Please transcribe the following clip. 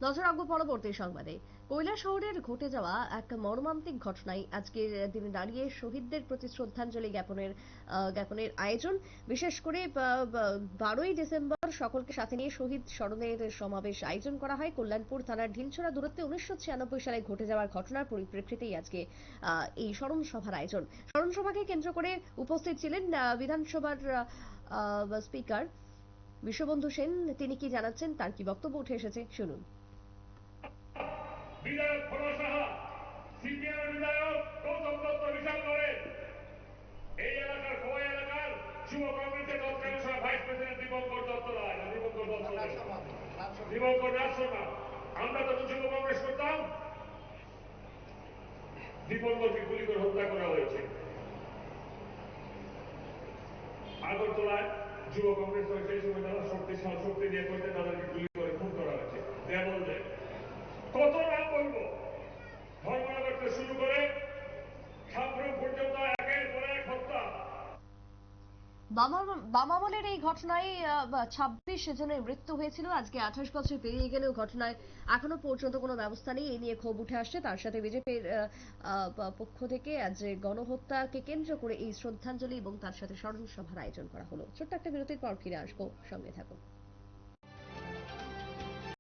নজর রাখবো পরবর্তী সংবাদে। কৈলাসহরের ঘটে যাওয়া এক মর্মান্তিক ঘটনায় আজকের দিনে দাঁড়িয়ে শহীদদের প্রতি শ্রদ্ধাঞ্জলি জ্ঞাপনের আয়োজন। বিশেষ করে 12ই ডিসেম্বর সকলকে সাথে নিয়ে শহীদ স্মরণের সমাবেশ আয়োজন করা হয়। কল্যাণপুর থানার ঢিলছড়া দূরত্বে 1996 সালে ঘটে যাওয়ার ঘটনার পরিপ্রেক্ষিতেই আজকে এই স্মরণ সভার আয়োজন। স্মরণ সভাকে কেন্দ্র করে উপস্থিত ছিলেন বিধানসভার স্পিকার বিশ্ববন্ধু সেন। তিনি কি জানাচ্ছেন, তার কি বক্তব্য উঠে এসেছে, শুনুন। বিধায়ক খোলা সাহা, সিপিএম বিধায়ক গৌতম দত্ত বিশাল করে এই এলাকার খোয়াই এলাকার যুব কংগ্রেসের তৎকালীন ভাইস প্রেসিডেন্ট দীপঙ্কর দত্ত রায়, দীপঙ্কর রাজশর্মা। আমরা তখন যুব কংগ্রেস করতাম, দীপঙ্করকে গুলি করে হত্যা করা হয়েছে। আগরতলায় যুব কংগ্রেস সেই সময় তারা শক্তি দিয়ে করতে তাদেরকে গুলি করে খুন করা হয়েছে। দেবলদের কত নাম বলবো, ধর্মনগর থেকে শুরু করে সাবরুম পর্যন্ত একের পর এক হত্যা। বাম আমলের এই ঘটনায় 26 জনের মৃত্যু হয়েছিল। আজকে 28 বছর পেরিয়ে গেলেও ঘটনায় এখনো পর্যন্ত কোনো ব্যবস্থা নেই। এই নিয়ে ক্ষোভ উঠে আসছে। তার সাথে বিজেপির পক্ষ থেকে আজ গণহত্যাকে কেন্দ্র করে এই শ্রদ্ধাঞ্জলি এবং তার সাথে স্মরণ সভার আয়োজন করা হলো। ছোট্ট একটা বিরতির পর ফিরে আসবো, সঙ্গে থাকুন।